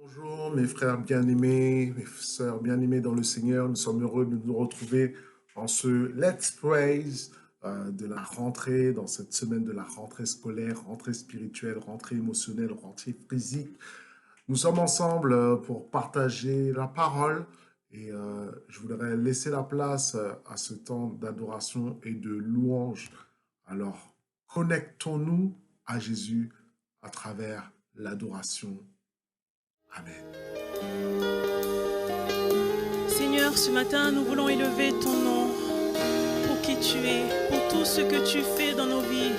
Bonjour mes frères bien-aimés, mes sœurs bien-aimées dans le Seigneur. Nous sommes heureux de nous retrouver en ce Let's Praise de la rentrée, dans cette semaine de la rentrée scolaire, rentrée spirituelle, rentrée émotionnelle, rentrée physique. Nous sommes ensemble pour partager la parole et je voudrais laisser la place à ce temps d'adoration et de louange. Alors, connectons-nous à Jésus à travers l'adoration. Amen. Seigneur, ce matin, nous voulons élever ton nom pour qui tu es, pour tout ce que tu fais dans nos vies.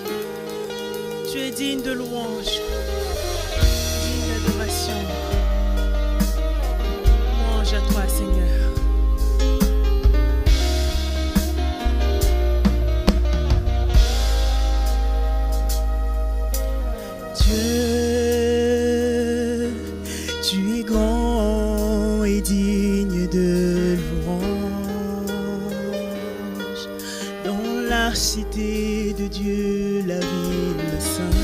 Tu es digne de louange, digne d'adoration. Louange à toi, Seigneur. Dieu, tu es grand et digne de louange. Dans la cité de Dieu, la ville sainte,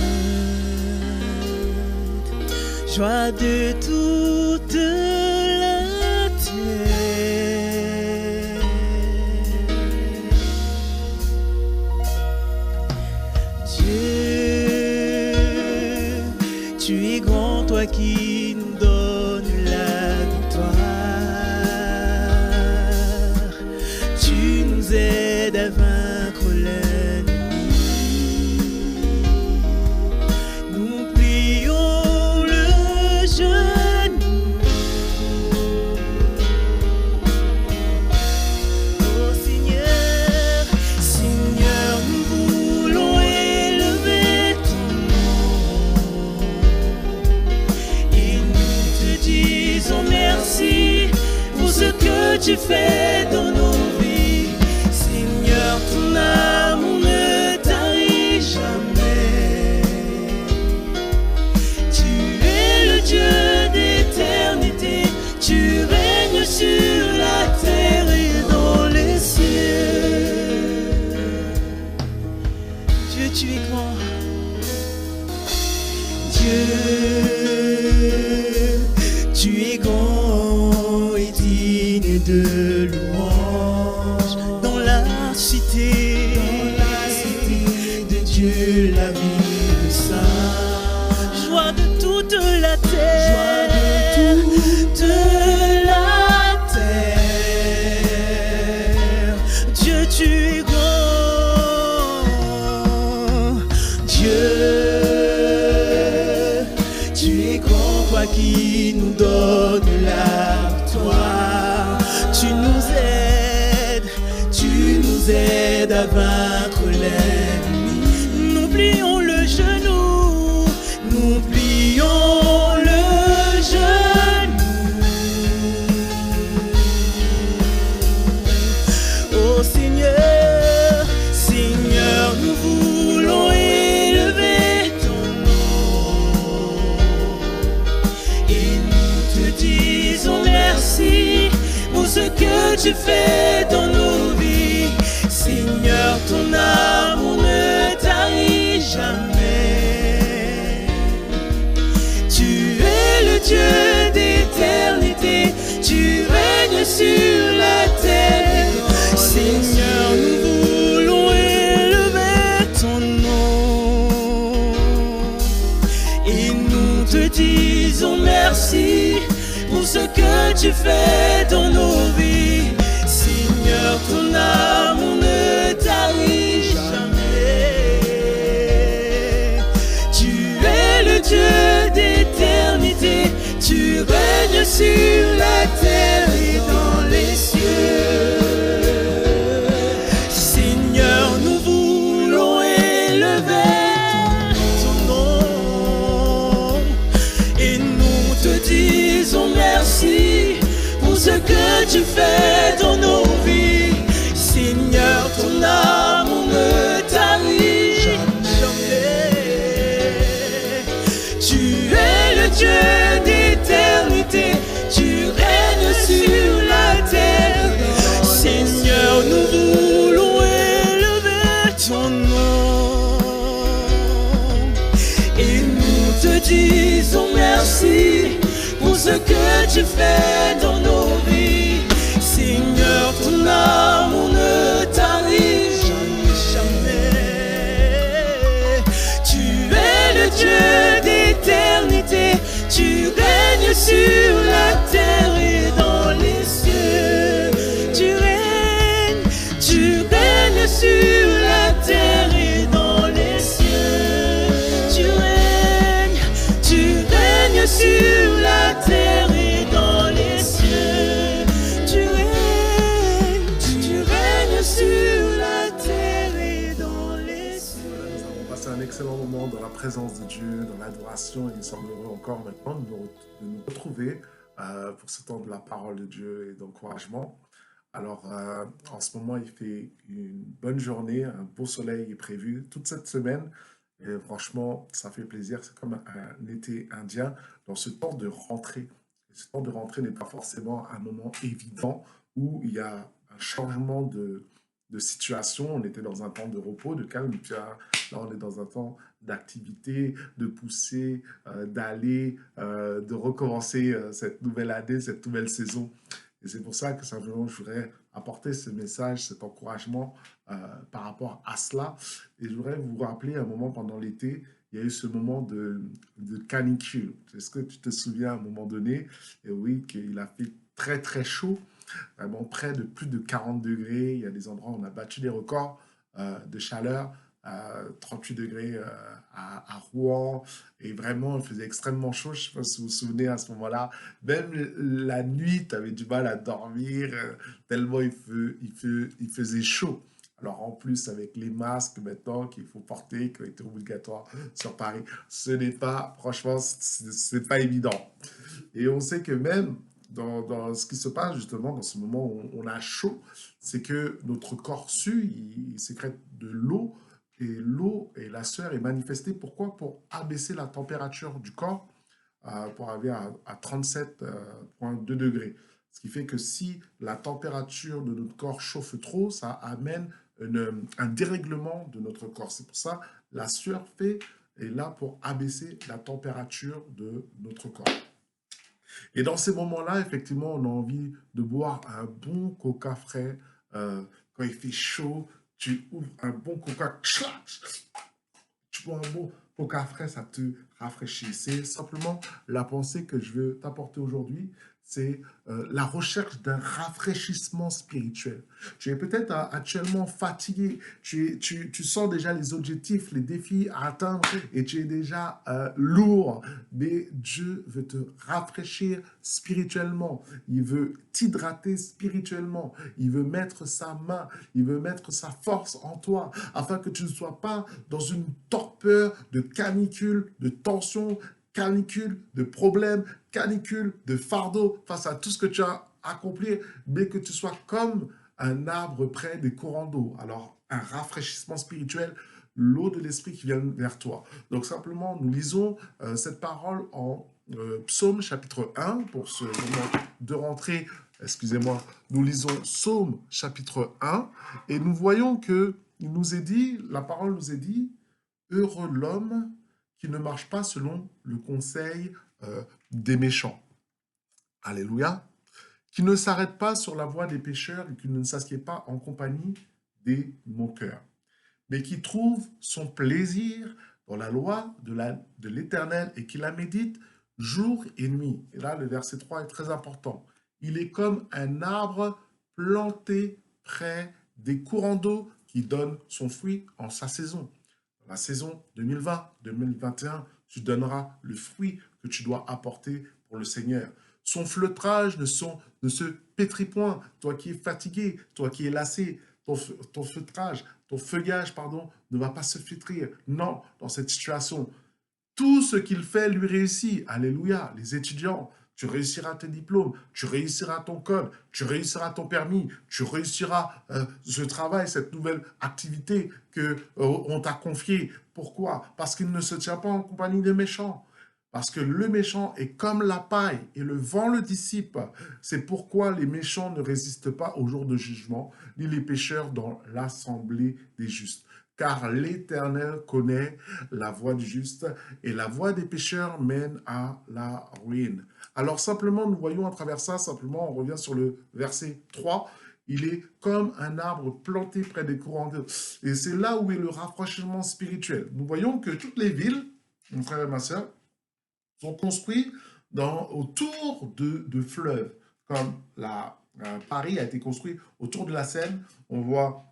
joie de toute la terre. Dieu, tu es grand, toi qui nous donnes la victoire. Tu nous aides à vaincre l'ennemi. Nous plions le genou. Oh Seigneur, Seigneur, nous voulons élever ton nom. Et nous te disons merci pour ce que tu fais dans nos vies. Seigneur, ton amour ne tarit jamais. Tu es le Dieu d'éternité. Tu règnes sur la terre et dans les cieux. Dieu, tu es grand. Dieu, tu es grand et digne de louange. Dans la cité de Dieu, la ville sainte, joie de toute la terre, de la terre. Dieu, tu es grand. Dieu, tu es grand, toi qui nous donnes la victoire. Tu nous aides à vaincre l'ennemi. Nous plions le genou, nous plions le genou. Oh Seigneur, Seigneur, nous voulons élever ton nom. Et nous te disons merci pour ce que tu fais dans nos vies. Seigneur, ton amour ne tarit jamais. Tu es le Dieu d'éternité. Tu règnes sur la terre. Seigneur, nous voulons élever ton nom. Et nous te disons merci pour ce que tu fais dans nos vies. Seigneur, ton amour ne tarit jamais. Tu es le Dieu d'éternité. Tu règnes sur la terre et dans les cieux. Seigneur, nous voulons élever ton nom. Et nous te disons merci pour ce que tu fais dans nos vies. Seigneur, ton amour ne tarit jamais. Tu es le Dieu d'éternité. Tu règnes sur la terre. Seigneur, nous voulons élever ton nom. Et nous te disons merci pour ce tu fais dans nos vies. Seigneur, ton amour ne tarit jamais. Tu es le Dieu d'éternité, tu règnes sur la terre et dans les cieux. Tu règnes sur la terre et dans les cieux. Tu règnes sur la terre et dans les cieux. Tu règnes sur la terre et dans les cieux. Nous avons passé un excellent moment dans la présence de Dieu, dans l'adoration, et nous sommes heureux encore maintenant de nous retrouver pour ce temps de la parole de Dieu et d'encouragement. Alors, en ce moment, il fait une bonne journée, un beau soleil est prévu toute cette semaine. Et franchement, ça fait plaisir. C'est comme un été indien dans ce temps de rentrée. Et ce temps de rentrée n'est pas forcément un moment évident où il y a un changement de situation. On était dans un temps de repos, de calme. Et puis là, on est dans un temps d'activité, de pousser, d'aller, de recommencer cette nouvelle année, cette nouvelle saison. Et c'est pour ça que simplement je voudrais apporter ce message, cet encouragement par rapport à cela. Et je voudrais vous rappeler un moment pendant l'été, il y a eu ce moment de canicule. Est-ce que tu te souviens à un moment donné, et oui, qu'il a fait très très chaud, vraiment près de plus de 40 degrés. Il y a des endroits où on a battu des records de chaleur. 38 degrés à Rouen, et vraiment il faisait extrêmement chaud. Je ne sais pas si vous vous souvenez, à ce moment-là, même la nuit tu avais du mal à dormir tellement il faisait chaud. Alors en plus avec les masques maintenant qu'il faut porter, qui ont été obligatoires sur Paris, ce n'est pas, franchement c'est pas évident. Et on sait que même dans ce qui se passe justement dans ce moment où on a chaud, c'est que notre corps sue, il sécrète de l'eau. Et l'eau et la sueur est manifestée. Pourquoi? Pour abaisser la température du corps pour arriver à 37,2 degrés. Ce qui fait que si la température de notre corps chauffe trop, ça amène un dérèglement de notre corps. C'est pour ça que la sueur est là pour abaisser la température de notre corps. Et dans ces moments-là, effectivement, on a envie de boire un bon coca frais quand il fait chaud. Tu ouvres un bon coca, tu bois un bon coca frais, ça te rafraîchit. C'est simplement la pensée que je veux t'apporter aujourd'hui, c'est la recherche d'un rafraîchissement spirituel. Tu es peut-être actuellement fatigué, tu sens déjà les objectifs, les défis à atteindre et tu es déjà lourd, mais Dieu veut te rafraîchir spirituellement. Il veut t'hydrater spirituellement. Il veut mettre sa main, il veut mettre sa force en toi afin que tu ne sois pas dans une torpeur de canicule, de tension, canicule de problèmes, canicule de fardeau face à tout ce que tu as accompli, mais que tu sois comme un arbre près des courants d'eau. Alors, un rafraîchissement spirituel, l'eau de l'esprit qui vient vers toi. Donc, simplement, nous lisons cette parole en Psaume chapitre 1, pour ce moment de rentrée, excusez-moi, nous lisons Psaume chapitre 1, et nous voyons que il nous est dit, la parole nous est dit, heureux l'homme qui ne marche pas selon le conseil des méchants. Alléluia. Qui ne s'arrête pas sur la voie des pécheurs et qui ne s'assied pas en compagnie des moqueurs, mais qui trouve son plaisir dans la loi de l'Éternel et qui la médite jour et nuit. Et là, le verset 3 est très important. Il est comme un arbre planté près des courants d'eau qui donne son fruit en sa saison. Dans la saison 2020-2021, tu donneras le fruit que tu dois apporter pour le Seigneur. Son feutrage ne se pétrit point. Toi qui es fatigué, toi qui es lassé, ton feuillage, ne va pas se flétrir. Non, dans cette situation, tout ce qu'il fait lui réussit. Alléluia. Les étudiants, tu réussiras tes diplômes, tu réussiras ton code, tu réussiras ton permis, tu réussiras ce travail, cette nouvelle activité qu'on t'a confiée. Pourquoi? Parce qu'il ne se tient pas en compagnie des méchants. Parce que le méchant est comme la paille et le vent le dissipe. C'est pourquoi les méchants ne résistent pas au jour de jugement, ni les pécheurs dans l'assemblée des justes. car l'Éternel connaît la voie du juste et la voie des pécheurs mène à la ruine. Alors simplement, nous voyons à travers ça, simplement, on revient sur le verset 3, il est comme un arbre planté près des courants d'eau. Et c'est là où est le rafraîchissement spirituel. Nous voyons que toutes les villes, mon frère et ma soeur, sont construites autour de fleuves, comme Paris a été construit autour de la Seine. On voit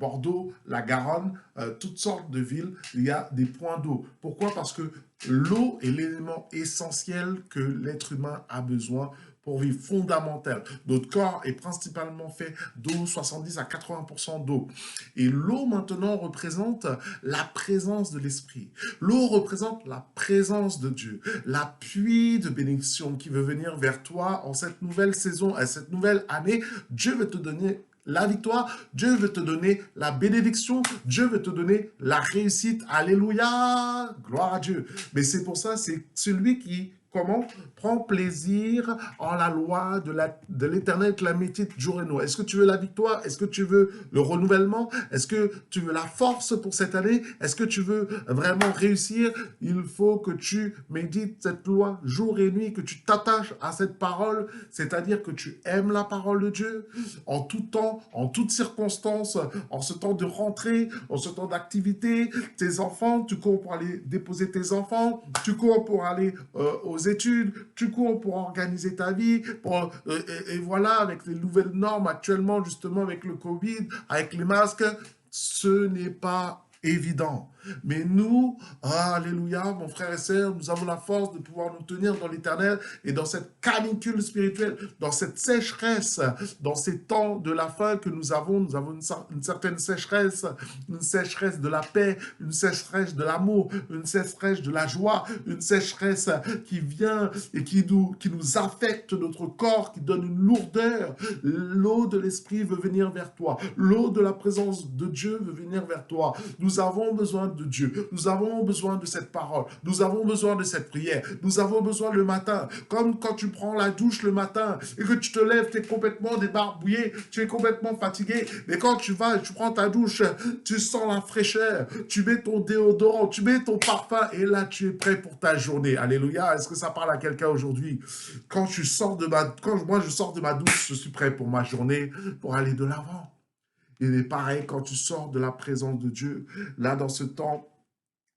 Bordeaux, la Garonne, toutes sortes de villes, il y a des points d'eau. Pourquoi? Parce que l'eau est l'élément essentiel que l'être humain a besoin pour vivre, fondamental. Notre corps est principalement fait d'eau, 70 à 80% d'eau. Et l'eau maintenant représente la présence de l'Esprit. L'eau représente la présence de Dieu, la pluie de bénédiction qui veut venir vers toi en cette nouvelle saison, à cette nouvelle année. Dieu veut te donner la victoire, Dieu veut te donner la bénédiction, Dieu veut te donner la réussite. Alléluia, gloire à Dieu. Mais c'est pour ça, c'est celui qui, comment? Prend plaisir en la loi de l'Éternel que la médite jour et nuit. Est-ce que tu veux la victoire? Est-ce que tu veux le renouvellement? Est-ce que tu veux la force pour cette année? Est-ce que tu veux vraiment réussir? Il faut que tu médites cette loi jour et nuit, que tu t'attaches à cette parole, c'est-à-dire que tu aimes la parole de Dieu en tout temps, en toutes circonstances, en ce temps de rentrée, en ce temps d'activité. Tes enfants, tu cours pour aller déposer tes enfants, tu cours pour aller aux études, tu cours pour organiser ta vie, et voilà, avec les nouvelles normes actuellement, justement avec le Covid, avec les masques, ce n'est pas évident. Mais nous, alléluia, mon frère et sœur, nous avons la force de pouvoir nous tenir dans l'éternel et dans cette canicule spirituelle, dans cette sécheresse, dans ces temps de la fin que nous avons une certaine sécheresse, une sécheresse de la paix, une sécheresse de l'amour, une sécheresse de la joie, une sécheresse qui vient et qui nous affecte notre corps, qui donne une lourdeur. L'eau de l'esprit veut venir vers toi. L'eau de la présence de Dieu veut venir vers toi. Nous avons besoin de Dieu. Nous avons besoin de cette parole. Nous avons besoin de cette prière. Nous avons besoin le matin. Comme quand tu prends la douche le matin et que tu te lèves, tu es complètement débarbouillé, tu es complètement fatigué. Mais quand tu vas et tu prends ta douche, tu sens la fraîcheur, tu mets ton déodorant, tu mets ton parfum et là tu es prêt pour ta journée. Alléluia. Est-ce que ça parle à quelqu'un aujourd'hui? Quand moi je sors de ma douche, je suis prêt pour ma journée, pour aller de l'avant. Il est pareil quand tu sors de la présence de Dieu, là dans ce temps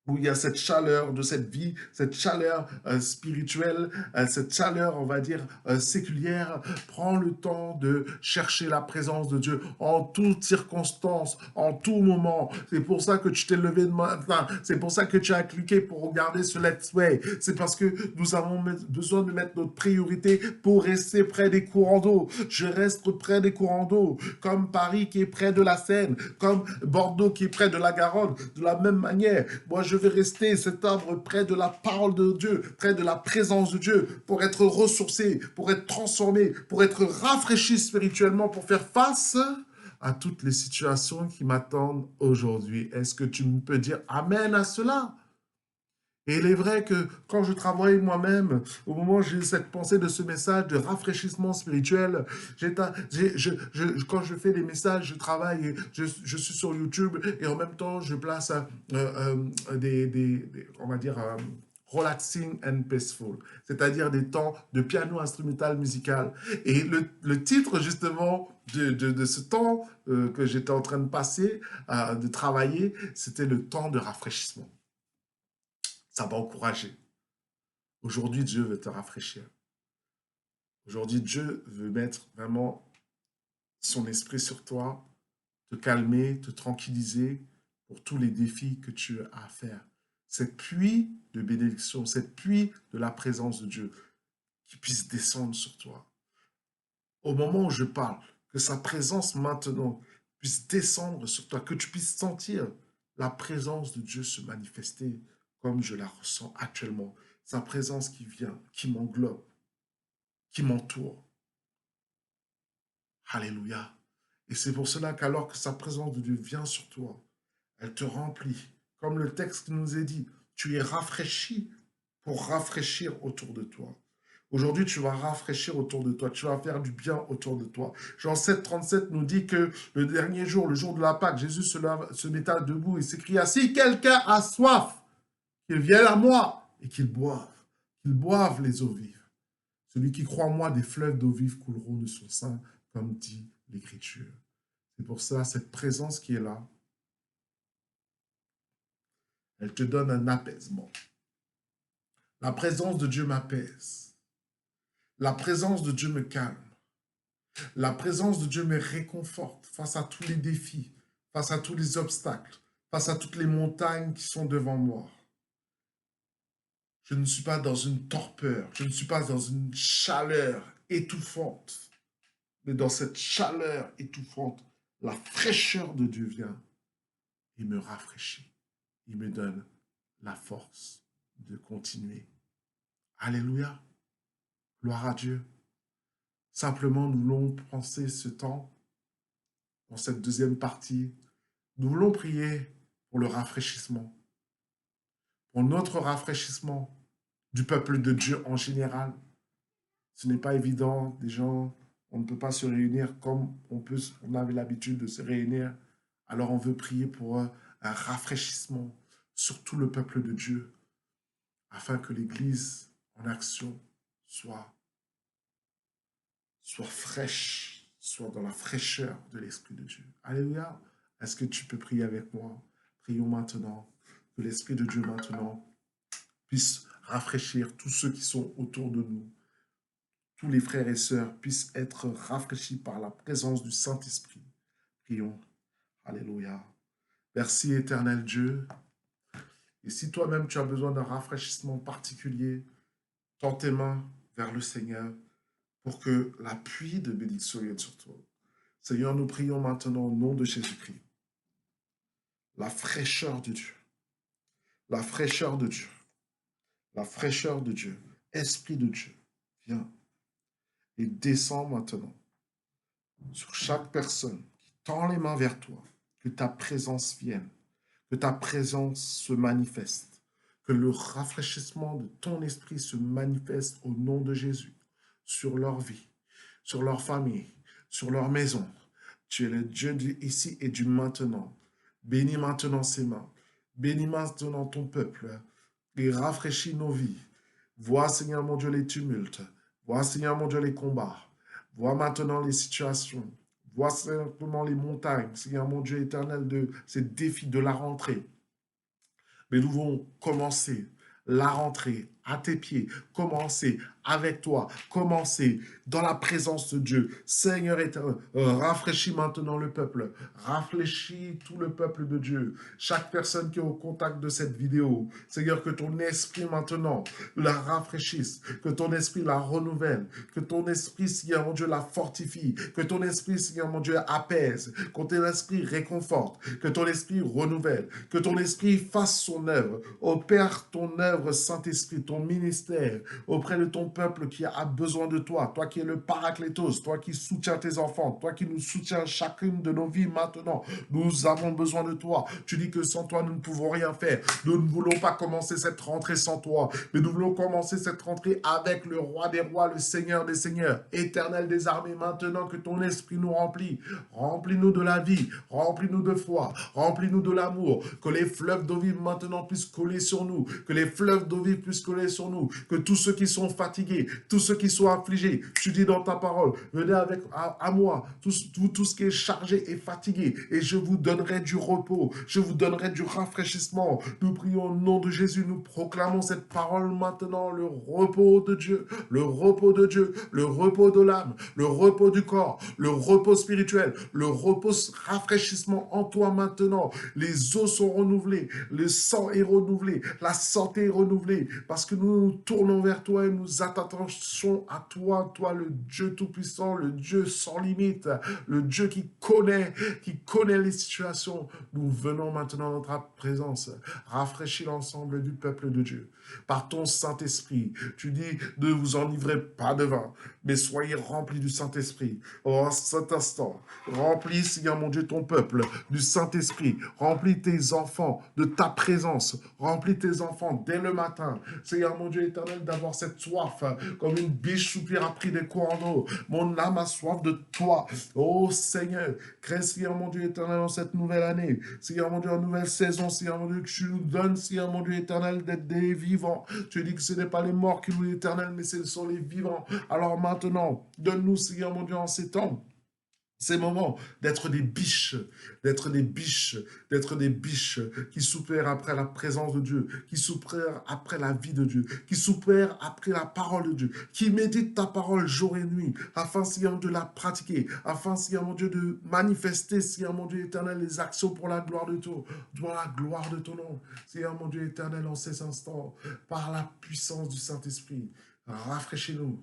où il y a cette chaleur de cette vie, cette chaleur spirituelle, cette chaleur, on va dire, séculière. Prends le temps de chercher la présence de Dieu en toutes circonstances, en tout moment. C'est pour ça que tu t'es levé de matin. C'est pour ça que tu as cliqué pour regarder ce Let's Play. C'est parce que nous avons besoin de mettre notre priorité pour rester près des courants d'eau. Je reste près des courants d'eau, comme Paris qui est près de la Seine, comme Bordeaux qui est près de la Garonne. De la même manière, moi je vais rester cet arbre près de la parole de Dieu, près de la présence de Dieu, pour être ressourcé, pour être transformé, pour être rafraîchi spirituellement, pour faire face à toutes les situations qui m'attendent aujourd'hui. Est-ce que tu peux dire Amen à cela? Et il est vrai que quand je travaille moi-même, au moment où j'ai eu cette pensée de ce message de rafraîchissement spirituel, quand je fais des messages, je travaille, et je suis sur YouTube et en même temps, je place on va dire, relaxing and peaceful, c'est-à-dire des temps de piano instrumental musical. Et le titre justement de ce temps que j'étais en train de passer, de travailler, c'était le temps de rafraîchissement. Ça va encourager. Aujourd'hui, Dieu veut te rafraîchir. Aujourd'hui, Dieu veut mettre vraiment son esprit sur toi, te calmer, te tranquilliser pour tous les défis que tu as à faire. Cette pluie de bénédiction, cette pluie de la présence de Dieu qui puisse descendre sur toi. Au moment où je parle, que sa présence maintenant puisse descendre sur toi, que tu puisses sentir la présence de Dieu se manifester comme je la ressens actuellement. Sa présence qui vient, qui m'englobe, qui m'entoure. Alléluia. Et c'est pour cela qu'alors que sa présence de Dieu vient sur toi, elle te remplit. Comme le texte nous est dit, tu es rafraîchi pour rafraîchir autour de toi. Aujourd'hui, tu vas rafraîchir autour de toi, tu vas faire du bien autour de toi. Jean 7,37 nous dit que le dernier jour, le jour de la Pâque, Jésus se metta debout et s'écria, si quelqu'un a soif, qu'il vienne à moi et qu'il boive les eaux vives. Celui qui croit en moi, des fleuves d'eau vive couleront de son sein, comme dit l'Écriture. C'est pour ça, cette présence qui est là, elle te donne un apaisement. La présence de Dieu m'apaise. La présence de Dieu me calme. La présence de Dieu me réconforte face à tous les défis, face à tous les obstacles, face à toutes les montagnes qui sont devant moi. Je ne suis pas dans une torpeur, je ne suis pas dans une chaleur étouffante, mais dans cette chaleur étouffante, la fraîcheur de Dieu vient et me rafraîchit. Il me donne la force de continuer. Alléluia. Gloire à Dieu. Simplement, nous voulons penser ce temps, dans cette deuxième partie. Nous voulons prier pour le rafraîchissement, pour notre rafraîchissement du peuple de Dieu en général. Ce n'est pas évident, des gens, on ne peut pas se réunir comme on avait l'habitude de se réunir. Alors on veut prier pour un rafraîchissement sur tout le peuple de Dieu, afin que l'Église en action soit fraîche, soit dans la fraîcheur de l'Esprit de Dieu. Alléluia. Est-ce que tu peux prier avec moi? Prions maintenant, que l'Esprit de Dieu maintenant puisse rafraîchir tous ceux qui sont autour de nous. Tous les frères et sœurs puissent être rafraîchis par la présence du Saint-Esprit. Prions. Alléluia. Merci éternel Dieu. Et si toi-même tu as besoin d'un rafraîchissement particulier, tends tes mains vers le Seigneur pour que la pluie de bénédiction vienne sur toi. Seigneur, nous prions maintenant au nom de Jésus-Christ. La fraîcheur de Dieu. La fraîcheur de Dieu. La fraîcheur de Dieu. Esprit de Dieu, viens et descends maintenant sur chaque personne qui tend les mains vers toi. Que ta présence vienne. Que ta présence se manifeste. Que le rafraîchissement de ton esprit se manifeste au nom de Jésus. Sur leur vie, sur leur famille, sur leur maison. Tu es le Dieu du ici et du maintenant. Bénis maintenant ces mains. Bénis maintenant ton peuple. Et rafraîchis nos vies. Vois, Seigneur mon Dieu, les tumultes. Vois, Seigneur mon Dieu, les combats. Vois maintenant les situations. Vois simplement les montagnes, Seigneur mon Dieu éternel, de ces défis de la rentrée. Mais nous voulons commencer la rentrée à tes pieds, commencer avec toi, commencer dans la présence de Dieu. Seigneur éternel, rafraîchis maintenant le peuple, rafraîchis tout le peuple de Dieu, chaque personne qui est au contact de cette vidéo. Seigneur, que ton esprit maintenant la rafraîchisse, que ton esprit la renouvelle, que ton esprit, Seigneur mon Dieu, la fortifie, que ton esprit, Seigneur mon Dieu, apaise, que ton esprit réconforte, que ton esprit renouvelle, que ton esprit fasse son œuvre, opère ton œuvre, Saint-Esprit, ton ministère auprès de ton peuple qui a besoin de toi, toi qui es le Paraclétos, toi qui soutiens tes enfants, toi qui nous soutiens chacune de nos vies maintenant. Nous avons besoin de toi. Tu dis que sans toi, nous ne pouvons rien faire. Nous ne voulons pas commencer cette rentrée sans toi, mais nous voulons commencer cette rentrée avec le roi des rois, le Seigneur des seigneurs, éternel des armées. Maintenant que ton esprit nous remplit, remplis-nous de la vie, remplis-nous de foi, remplis-nous de l'amour, que les fleuves d'eau vive maintenant puissent coller sur nous, que les fleuves d'eau vive puissent coller sur nous, que tous ceux qui sont fatigués, tous ceux qui sont affligés, tu dis dans ta parole, venez avec à moi, tout ce qui est chargé et fatigué, et je vous donnerai du repos, je vous donnerai du rafraîchissement. Nous prions au nom de Jésus, nous proclamons cette parole maintenant, le repos de Dieu, le repos de Dieu, le repos de l'âme, le repos du corps, le repos spirituel, le repos rafraîchissement en toi maintenant. Les os sont renouvelés, le sang est renouvelé, la santé est renouvelée, parce que nous nous tournons vers toi et nous attachons à toi, toi le Dieu Tout-Puissant, le Dieu sans limite, le Dieu qui connaît les situations. Nous venons maintenant dans ta présence, rafraîchis l'ensemble du peuple de Dieu. Par ton Saint-Esprit, tu dis, ne vous enivrez pas de vin, mais soyez remplis du Saint-Esprit. Oh, à cet instant, remplis, Seigneur mon Dieu, ton peuple du Saint-Esprit. Remplis tes enfants de ta présence. Remplis tes enfants dès le matin. Seigneur mon Dieu éternel, d'avoir cette soif, comme une biche soupire après des courants d'eau. Mon âme a soif de toi. Oh Seigneur, crée, Seigneur mon Dieu éternel, en cette nouvelle année. Seigneur mon Dieu, en nouvelle saison, Seigneur mon Dieu, que tu nous donnes, Seigneur mon Dieu éternel, d'être des vivants. Tu dis que ce n'est pas les morts qui louent l'éternel, mais ce sont les vivants. Alors maintenant, donne-nous, Seigneur mon Dieu, en ces temps, ces moments d'être des biches, d'être des biches, d'être des biches qui soupèrent après la présence de Dieu, qui soupèrent après la vie de Dieu, qui soupèrent après la parole de Dieu, qui méditent ta parole jour et nuit, afin, Seigneur, de la pratiquer, afin, Seigneur mon Dieu, de manifester, Seigneur mon Dieu éternel, les actions pour la gloire de ton, pour la gloire de ton nom. Seigneur mon Dieu éternel, en ces instants, par la puissance du Saint-Esprit, rafraîchis-nous,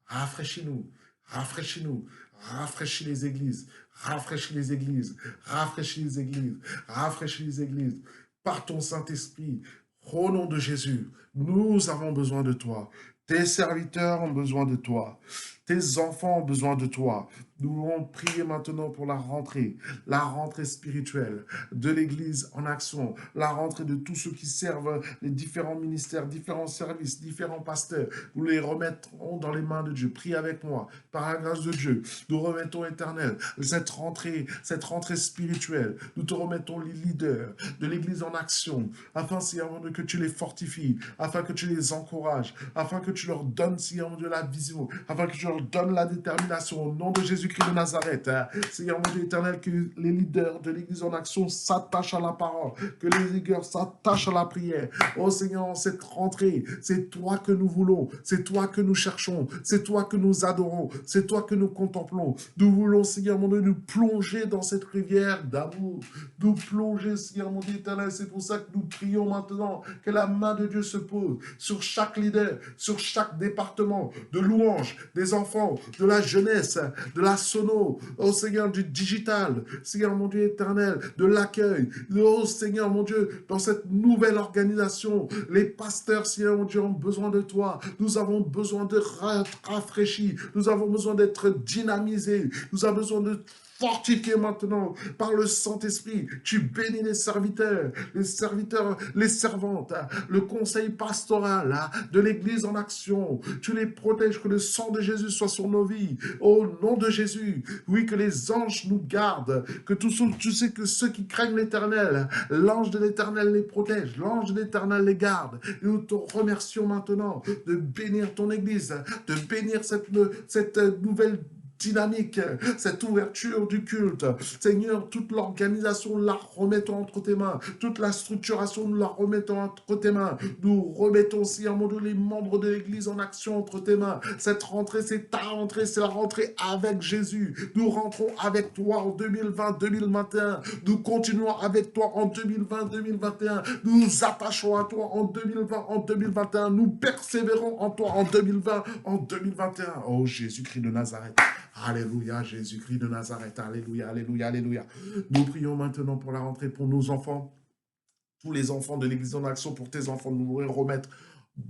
rafraîchis-nous, rafraîchis-nous, rafraîchis les églises, rafraîchis les églises, rafraîchis les églises, rafraîchis les églises, par ton Saint-Esprit, au nom de Jésus, nous avons besoin de toi. Tes serviteurs ont besoin de toi. Tes enfants ont besoin de toi. Nous voulons prier maintenant pour la rentrée spirituelle de l'Église en action, la rentrée de tous ceux qui servent les différents ministères, différents services, différents pasteurs. Nous les remettrons dans les mains de Dieu. Prie avec moi, par la grâce de Dieu. Nous remettons, Éternel, cette rentrée spirituelle. Nous te remettons les leaders de l'Église en action, afin, Seigneur mon Dieu, que tu les fortifies, afin que tu les encourages, afin que tu leur donnes, Seigneur mon Dieu, la vision, afin que tu leur donnes la détermination au nom de Jésus-Christ de Nazareth. Seigneur mon Dieu éternel, que les leaders de l'Église en action s'attachent à la parole, que les leaders s'attachent à la prière. Oh Seigneur, cette rentrée, c'est toi que nous voulons, c'est toi que nous cherchons, c'est toi que nous adorons, c'est toi que nous contemplons. Nous voulons, Seigneur mon Dieu, nous plonger dans cette rivière d'amour, nous plonger, Seigneur mon Dieu éternel. C'est pour ça que nous prions maintenant que la main de Dieu se pose sur chaque leader, sur chaque département de louange, des enfants, de la jeunesse, de la sono, oh Seigneur, du digital, Seigneur mon Dieu éternel, de l'accueil, oh Seigneur mon Dieu, dans cette nouvelle organisation, les pasteurs, Seigneur mon Dieu, ont besoin de toi. Nous avons besoin de rafraîchir, nous avons besoin d'être dynamisés, nous avons besoin de fortifié maintenant par le Saint-Esprit. Tu bénis les serviteurs, les servantes, le conseil pastoral de l'Église en action. Tu les protèges, que le sang de Jésus soit sur nos vies. Au nom de Jésus, oui, que les anges nous gardent, que tu sais que ceux qui craignent l'Éternel, l'ange de l'Éternel les protège, l'ange de l'Éternel les garde. Et nous te remercions maintenant de bénir ton Église, de bénir cette nouvelle dynamique, cette ouverture du culte. Seigneur, toute l'organisation, nous la remettons entre tes mains. Toute la structuration, nous la remettons entre tes mains. Nous remettons, Seigneur mon Dieu, les membres de l'Église en action entre tes mains. Cette rentrée, c'est ta rentrée, c'est la rentrée avec Jésus. Nous rentrons avec toi en 2020-2021. Nous continuons avec toi en 2020-2021. Nous nous attachons à toi en 2020-2021. Nous persévérons en toi en 2020-2021. Oh Jésus-Christ de Nazareth. Alléluia, Jésus-Christ de Nazareth. Alléluia, alléluia, alléluia. Nous prions maintenant pour la rentrée, pour nos enfants, tous les enfants de l'Église en action, pour tes enfants. Nous voulons remettre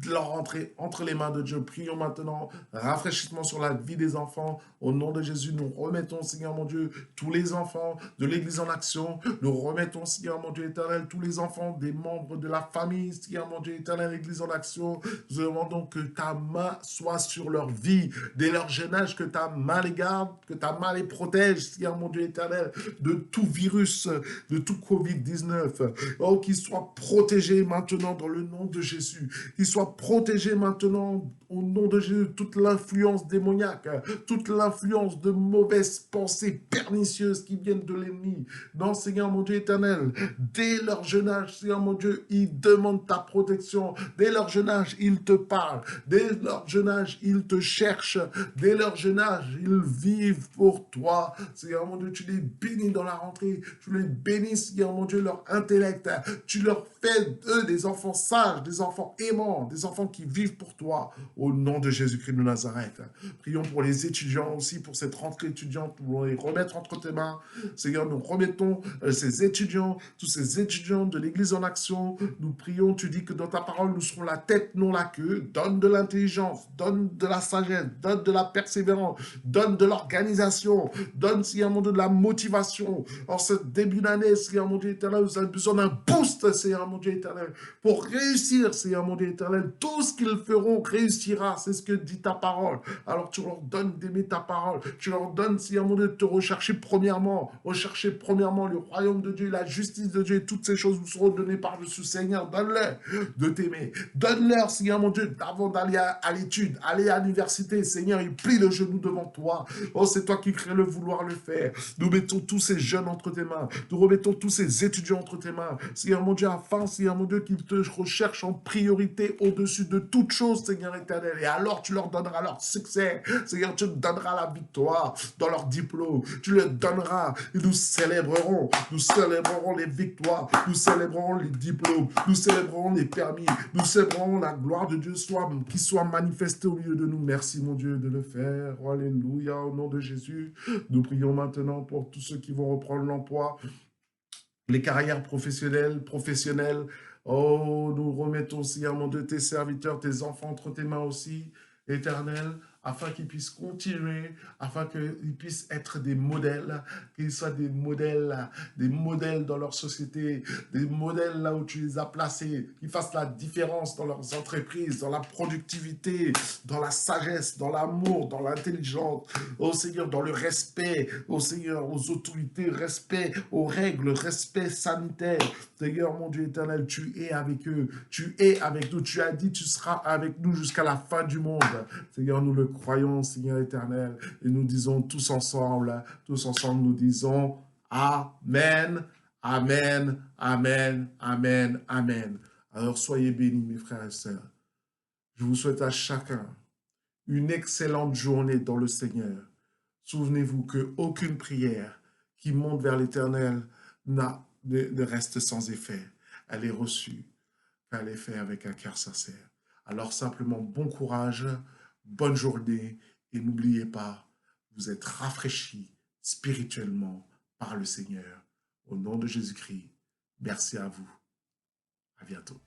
leur rentrée entre les mains de Dieu. Prions maintenant rafraîchissement sur la vie des enfants. Au nom de Jésus, nous remettons, Seigneur mon Dieu, tous les enfants de l'Église en action. Nous remettons, Seigneur mon Dieu éternel, tous les enfants des membres de la famille, Seigneur mon Dieu éternel, l'Église en action. Nous demandons que ta main soit sur leur vie, dès leur jeune âge, que ta main les garde, que ta main les protège, Seigneur mon Dieu éternel, de tout virus, de tout Covid-19. Oh, qu'ils soient protégés maintenant dans le nom de Jésus. Qu'ils soient protégés maintenant au nom de Jésus, toute l'influence démoniaque, toute l'influence de mauvaises pensées pernicieuses qui viennent de l'ennemi. Non, Seigneur mon Dieu éternel, dès leur jeune âge, Seigneur mon Dieu, ils demandent ta protection. Dès leur jeune âge, ils te parlent. Dès leur jeune âge, ils te cherchent. Dès leur jeune âge, ils vivent pour toi. Seigneur mon Dieu, tu les bénis dans la rentrée. Tu les bénis, Seigneur mon Dieu, leur intellect. Tu leur fais, eux, des enfants sages, des enfants aimants, des enfants qui vivent pour toi. au nom de Jésus-Christ de Nazareth. Prions pour les étudiants aussi, pour cette rentrée étudiante, nous voulons les remettre entre tes mains. Seigneur, nous remettons ces étudiants, tous ces étudiants de l'Église en action. Nous prions, tu dis que dans ta parole, nous serons la tête, non la queue. Donne de l'intelligence, donne de la sagesse, donne de la persévérance, donne de l'organisation, donne, Seigneur mon Dieu, de la motivation. En ce début d'année, Seigneur mon Dieu éternel, nous avons besoin d'un boost, Seigneur mon Dieu éternel, pour réussir, Seigneur mon Dieu éternel. Tout ce qu'ils feront réussira, c'est ce que dit ta parole. Alors tu leur donnes d'aimer ta parole, tu leur donnes, Seigneur mon Dieu, de te rechercher premièrement le royaume de Dieu, la justice de Dieu, et toutes ces choses vous seront données par-dessus. Seigneur, donne-leur de t'aimer, donne-leur, Seigneur mon Dieu, avant d'aller à l'étude, aller à l'université, Seigneur, ils plient le genou devant toi. Oh, c'est toi qui crée le vouloir le faire. Nous mettons tous ces jeunes entre tes mains, nous remettons tous ces étudiants entre tes mains, Seigneur mon Dieu, afin, Seigneur mon Dieu, qu'ils te recherchent en priorité au-dessus de toute chose, Seigneur éternel, et alors tu leur donneras leur succès, Seigneur, tu leur donneras la victoire dans leur diplôme, tu leur donneras, et nous célébrerons les victoires, nous célébrerons les diplômes, nous célébrerons les permis, nous célébrerons la gloire de Dieu qui soit manifestée au milieu de nous. Merci mon Dieu de le faire, alléluia, au nom de Jésus. Nous prions maintenant pour tous ceux qui vont reprendre l'emploi, les carrières professionnelles. Oh, nous remettons, Seigneur mon Dieu, tes serviteurs, tes enfants entre tes mains aussi, éternel, afin qu'ils puissent continuer, afin qu'ils puissent être des modèles, qu'ils soient des modèles dans leur société, des modèles là où tu les as placés, qu'ils fassent la différence dans leurs entreprises, dans la productivité, dans la sagesse, dans l'amour, dans l'intelligence, oh Seigneur, dans le respect, oh Seigneur, aux autorités, respect aux règles, respect sanitaire. Seigneur, mon Dieu éternel, tu es avec eux, tu es avec nous, tu as dit, tu seras avec nous jusqu'à la fin du monde. Seigneur, nous le croyons, Seigneur éternel, et nous disons tous ensemble, nous disons Amen, Amen, Amen, Amen, Amen. Alors soyez bénis, mes frères et sœurs. Je vous souhaite à chacun une excellente journée dans le Seigneur. Souvenez-vous qu'aucune prière qui monte vers l'Éternel ne reste sans effet. Elle est reçue, car elle est faite avec un cœur sincère. Alors simplement, bon courage, bonne journée, et n'oubliez pas, vous êtes rafraîchis spirituellement par le Seigneur. Au nom de Jésus-Christ, merci à vous. À bientôt.